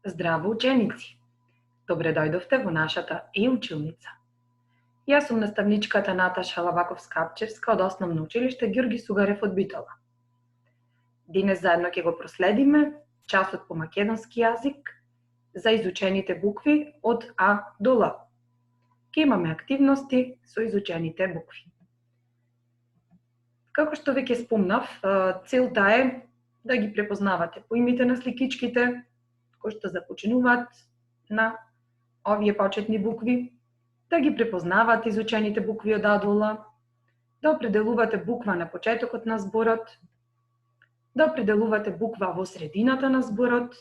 Здраво, ученици! Добре дојдовте во нашата e-училница. Јас сум наставничката Наташа Лаваков-Скапчевска од Основно училиште Ѓурги Сугарев од Битола. Денес заедно ќе го проследиме часот по македонски јазик за изучените букви од А до Л. Ке имаме активности со изучените букви. Како што веќе спомнав, целта е да ги препознавате по имите на сликичките, кои што започнуваат на овие почетни букви, да ги препознавате изучените букви од А до Л, да определувате буква на почетокот на зборот, да определувате буква во средината на зборот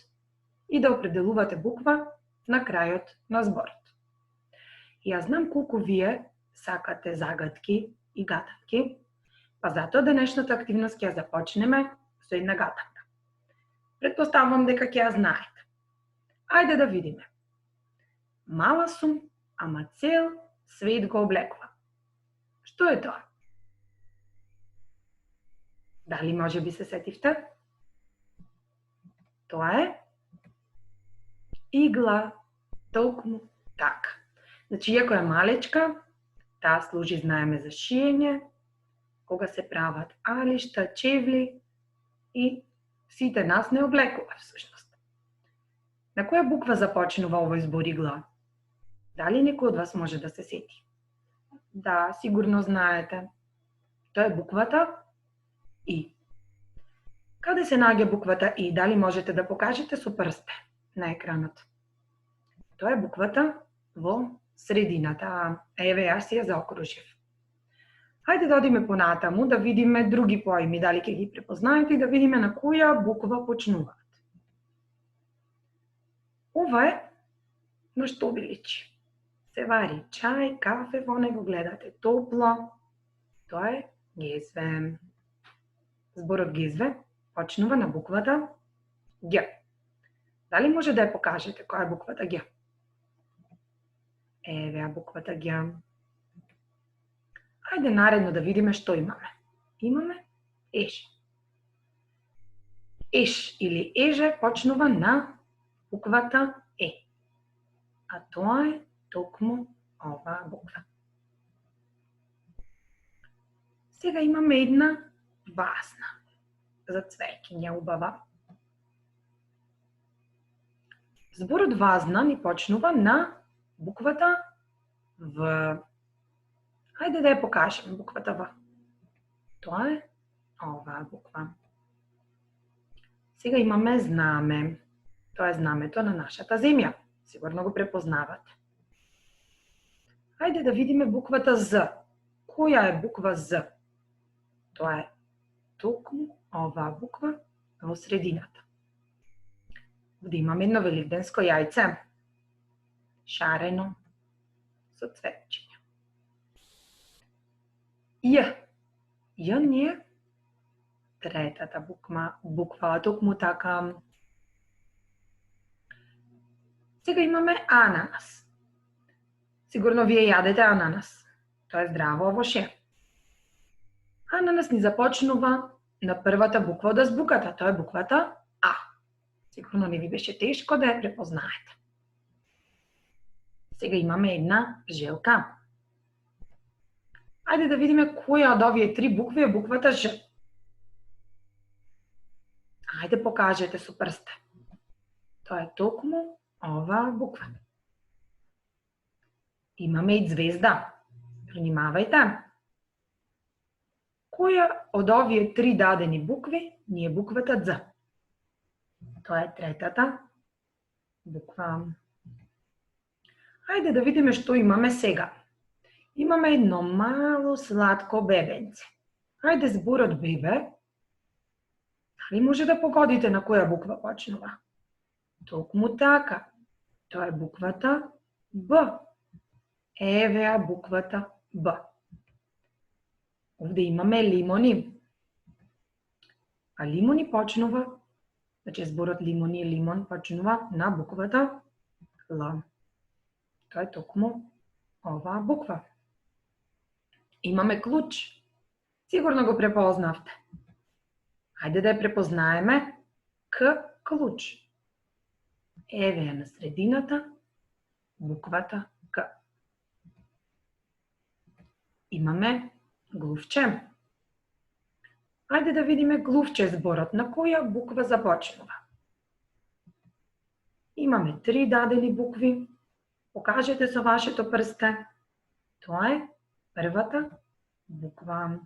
и да определувате буква на крајот на зборот. Јас знам колку вие сакате загадки и гатанки, па затоа денешната активност ќе ја започнеме со една гатанка. Претпоставувам дека ќе ја знаете. Ајде да видиме. Мала сум, ама цел свет го облекува. Што е тоа? Дали може би се сетивте? Тоа е игла, толкому така. Значи, иако е малечка, таа служи, знаеме, за шиење, кога се прават алишта, чевли и сите нас не облекува всушност. На која буква започнува овој збор игла? Дали некој од вас може да се сети? Да, сигурно знаете. Тоа е буквата И. Каде се наоѓа буквата И? Дали можете да покажете со прсте на екранот? Тоа е буквата во средината. Еве, јас ја заокружив. Хајде да одиме понатаму, да видиме други поими, дали ќе ги препознаете и да видиме на која буква почнуваат. Ова е на што ви личи? Се вари чај, кафе, во него гледате топло. Тоа е гезве. Зборот гезве почнува на буквата Ѓ. Дали може да ја покажете која е буквата Ѓ? Еве буквата Ѓ. Хајде наредно да видиме што имаме. Имаме еж. Еш или еже почнува на буквата Е. А тоа е токму оваа буква. Сега имаме една вазна за цвеќиња убава. Зборот вазна ни почнува на буквата В. Хајде да ја покажем буквата В. Тоа е оваа буква. Сега имаме знаме. Тоа е знамето на нашата земја. Сигурно го препознавате. Хајде да видиме буквата З. Која е буква З? Тоа е токму оваа буква во средината. Овде имаме едно великденско јајце. Шарено со цвеќиња. Ј. Ј ни е третата буква, токму така. Сега имаме ананас. Сигурно вие јадете ананас. Тоа е здраво овоше. Ананас ни започнува на првата буква од азбуката, тоа е буквата А. Сигурно не ви беше тешко да ја препознаете. Сега имаме една желка. Ајде да видиме која од овие три букви е буквата Ж. Ајде покажете со прсте. Тоа е токму оваа буква. Имаме и звезда. Внимавајте. Која од овие три дадени букви ни е буквата Д? Тоа е третата буква. Хајде да видиме што имаме сега. Имаме едно мало сладко бебенце. Хајде зборот бебе. Дали може да погодите на која буква почнува? Токму така. Тоа е буквата Б. Евеа буквата Б. Овде имаме лимони. А лимони почнува, значи зборот лимони и лимон почнува на буквата Л. Тоа е токму оваа буква. Имаме клуч. Сигурно го препознавте. Хајде да ја препознаеме К клуч. Еве ја на средината буквата К. Имаме глувче. Ајде да видиме глувче зборот. На која буква започнува? Имаме 3 дадени букви. Покажете со вашето прсте. Тоа е првата буква.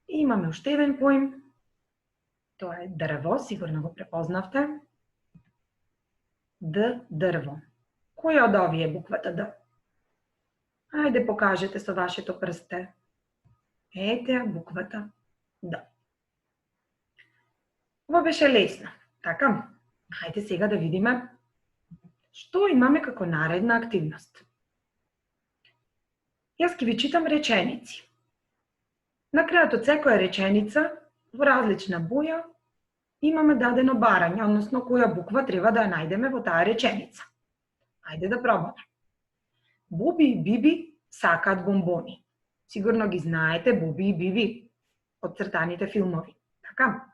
Имаме уште еден поим. Тоа е дрво, сигурно го препознавте. Д, дрво. Која од овие е буквата Д? Ајде покажете со вашето прсте. Ете буквата Д. Ова беше лесно, така? Хајде сега да видиме што имаме како наредна активност. Јас ќе ви читам реченици. На крајот од секоја реченица, во различна боја, имаме дадено барање, односно која буква треба да ја најдеме во таа реченица. Ајде да пробаме. Боби и Биби сакаат бомбони. Сигурно ги знаете Боби и Биби од цртаните филмови. Така?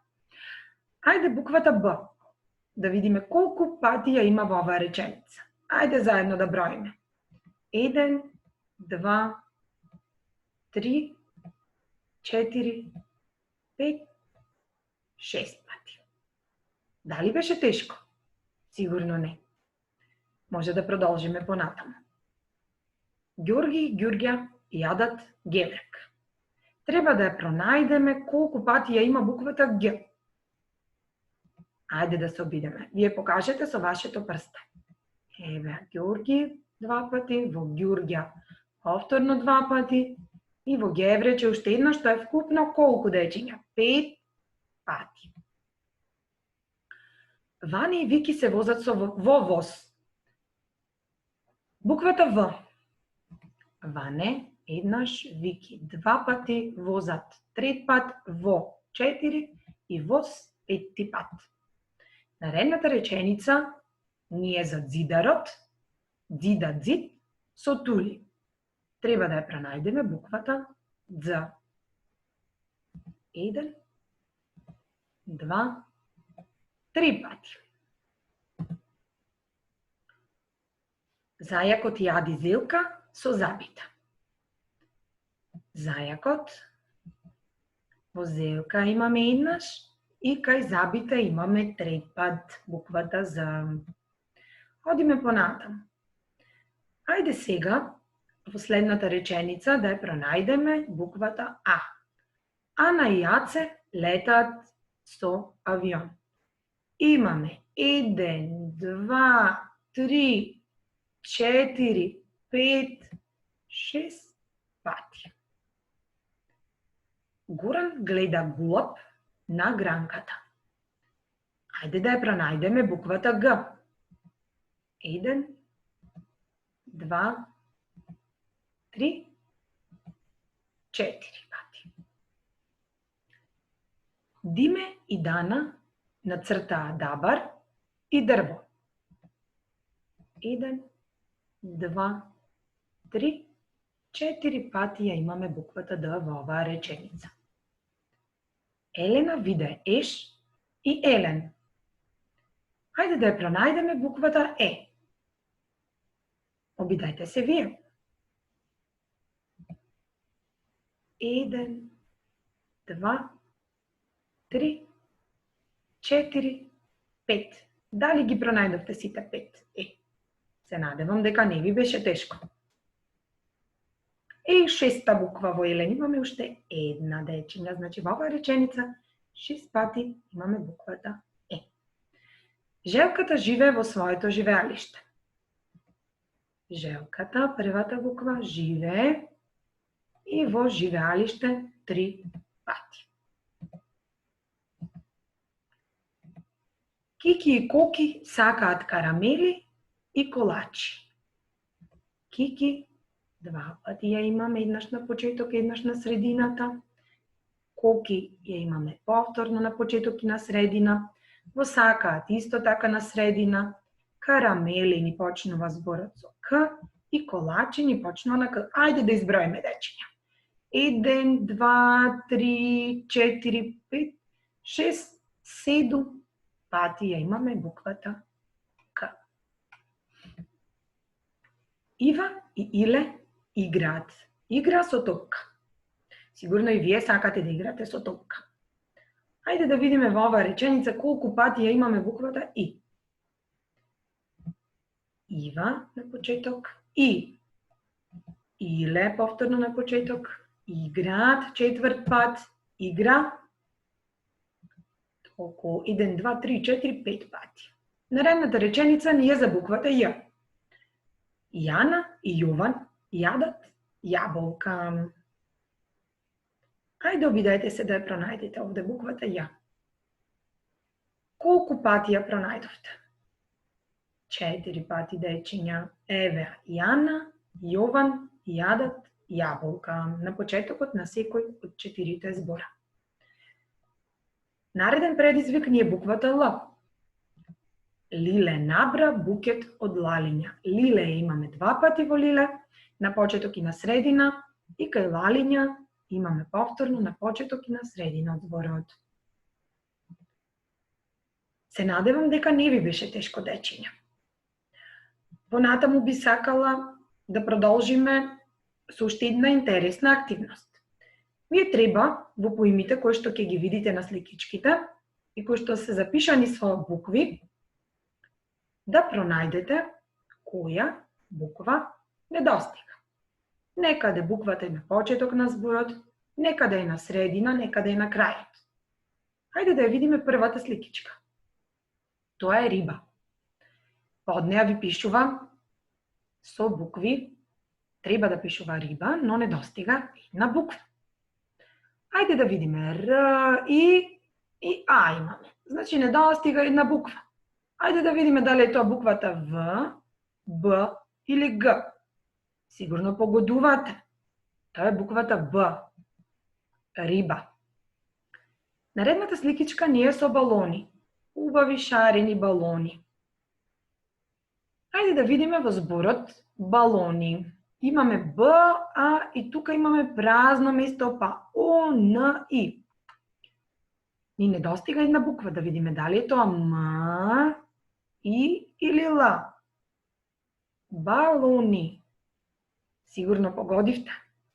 Ајде буквата Б. Да видиме колку пати ја има во оваа реченица. Ајде заедно да броиме. 1, 2, 3, 4, 5, 6 пати. Дали беше тешко? Сигурно не. Може да продолжиме понатаму. Ѓорги и Ѓурѓа јадат гелек. Треба да ја пронајдеме колку пати ја има буквата Г. Ајде да се обидеме. Вие покажете со вашето прсте. Еве, Ѓорги 2 пати, во Ѓурѓа повторно 2 пати и во Геврече уште едно, што е вкупно колку дечиња? 5 пати. Ване и Вики се возат во воз. Буквата В. Ване еднаш, Вики 2 пати, возат 3 пат, во 4 и воз 5 пат. Наредната реченица ни е за ѕидарот, ѕида ѕид со тули. Треба да ја пронајдеме буквата Д. 1, 2, 3 пати. Зајакот јади зелка со забита. Зајакот, во зелка имаме еднаш и кај забита имаме 3 пат буквата З. Одиме понатаму. Ајде сега, во следната реченица, да ја пронајдеме буквата А. Ана и Јаце летаат со авион. Имаме 1, 2, 3, 4, 5, 6 пати. Горан гледа гулаб на гранката. Ајде да ја пронајдеме буквата Г. 1, 2, 3, 4 пати. Диме и Дана нацртаа дабар и дрво. 1, 2, 3, 4 пати ја имаме буквата Д во оваа реченица. Елена виде Еш и Елен. Хајде да ја пронајдеме буквата Е. Обидајте се вие. 1, 2, 3, 4, 5. Дали ги пронајдовте сите 5? Се надевам дека не ви беше тешко. И шеста буква во Елен. Имаме уште една дечиња. Значи, во оваа реченица 6 пати имаме буквата Е. Желката живее во своето живеалиште. Желката, првата буква, живее и во живеалиште 3 пати. Кики и Коки сакаат карамели и колачи. Кики 2 пати ја имаме, еднаш на почеток, еднаш на средината. Коки ја имаме повторно на почеток и на средина. Во сакаат исто така на средина. Карамели ни почнува зборот со К и колачи ни почнува на К. Ајде да изброиме дечиња. 1, 2, 3, 4, 5, 6, 7 пати ја имаме буквата Ива и Иле играат. Игра со топка. Сигурно и вие сакате да играте со топка. Ајде да видиме во оваа реченица колку пати ја имаме буквата И. Ива на почеток, И. Иле повторно на почеток, играат четврт пат, игра околу 1, 2, 3, 4, 5 пати. Наредната реченица ни е за буквата Ја. Јана и Јован јадат јаболка. Ајде обидајте се да ја пронајдете овде буквата Ја. Колку пати ја пронајдовте? 4 пати, дечиња. Еве, Јана, Јован јадат јаболка. На почетокот на секој од 4 збора. Нареден предизвик ни е буквата Л. Лиле набра букет од лалиња. Лиле имаме 2 пати во Лиле, на почеток и на средина, и кај лалиња имаме повторно на почеток и на средина од зборот. Се надевам дека не ви беше тешко, дечиња. Понатаму би сакала да продолжиме со уште една интересна активност. Вие треба во поимите кои што ќе ги видите на сликичките и кои што се запишани со букви, да пронајдете која буква недостига. Некаде буквата е на почеток на зборот, некаде е на средина, некаде е на крајот. Хајде да ја видиме првата сликичка. Тоа е риба. Под неа ви пишува со букви, треба да пишува риба, но недостига една буква. Ајде да видиме Р, и А имаме. Значи недостига една буква. Ајде да видиме дали е тоа буквата В, Б или Г. Сигурно погодувате. Тоа е буквата Б. Риба. Наредната сликичка ни е со балони. Убави шарени балони. Ајде да видиме во зборот балони. Имаме Б, А и тука имаме празно место, па О, Н, И. Ни недостига една буква, да видиме дали е тоа М, И или Л. Балони. Сигурно погодивте.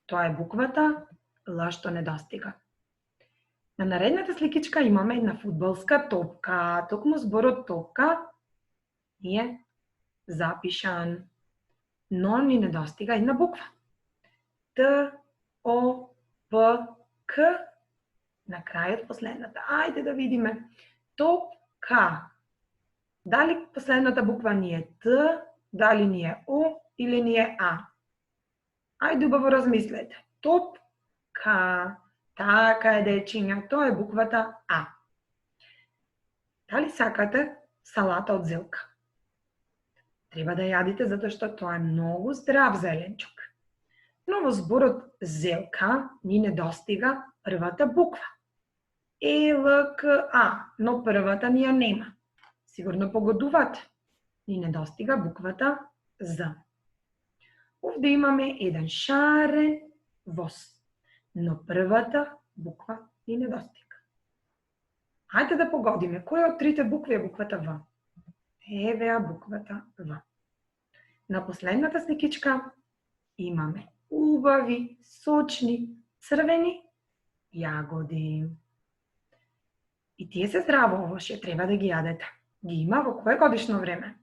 Тоа е буквата Л што недостига. На наредната сликичка имаме една фудбалска топка. Токму зборот топка е запишан, но ни недостига една буква. Т, О, П, К, на крајот последната. Ајде да видиме. Топка. Дали последната буква ни е Т, дали ни е О или ни е А? Ајде убаво размислете. Топка. Така е, дечиња, тоа е буквата А. Дали сакате салата од зелка? Треба да јадите затоа што тоа е многу здрав зеленчук. Но во зборот зелка ни недостига првата буква. Е, Л, К, А, но првата ни ја нема. Сигурно погодувате. Ни недостига буквата З. Овде имаме еден шарен воз, но првата буква ни недостига. Хајде да погодиме која од трите букви е буквата В. Еве буквата В. На последната сликичка имаме убави, сочни, црвени јагоди. И тие се здраво овошје, треба да ги јадете. Ги има во кое годишно време?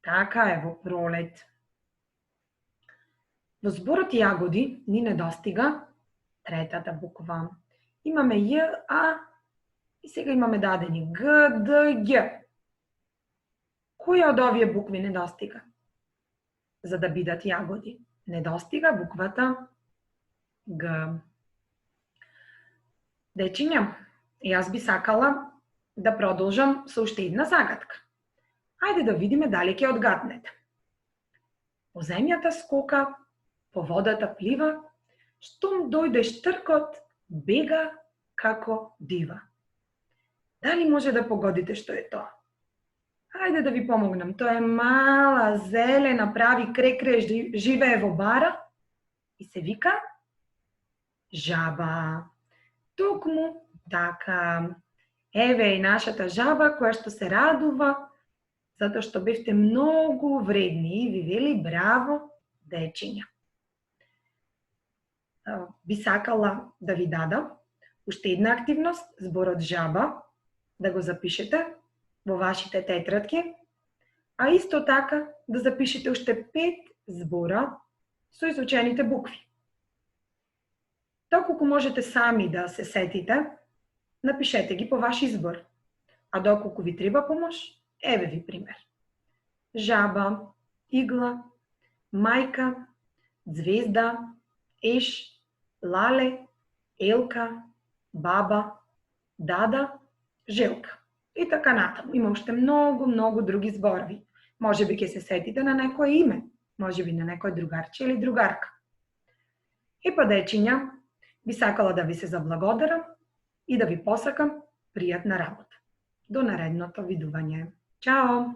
Така е, во пролет. Во зборот јагоди ни недостига третата буква. Имаме Ј, А и сега имаме дадени Г, Д, Г. Која од овие букви недостига? За да бидат јагоди, недостига буквата Г. Дечиња, јас би сакала да продолжам со уште една загадка. Ајде да видиме дали ќе одгаднете. По земјата скока, по водата плива, штом дојде штркот, бега како дива. Дали може да погодите што е тоа? Ајде да ви помогнам. Тоа е мала, зелена, прави крекре, живее во бара и се вика жаба. Токму така. Еве и нашата жаба која што се радува затоа што бевте многу вредни и ви вели браво, дечиња. Би сакала да ви дадам уште една активност, зборот жаба, да го запишете во вашите тетрадки, а исто така да запишете уште 5 збора со изучените букви. Доколку можете сами да се сетите, напишете ги по ваш избор. А доколку ви треба помош, еве ви пример. Жаба, игла, мајка, звезда, еш, лале, елка, баба, дада, желка. И така натаму. Има уште многу други зборови. Може би ќе се сетите на некое име, може би на некој другарче или другарка. И па дечиња, би сакала да ви се заблагодарам и да ви посакам пријатна работа. До наредното видување. Чао!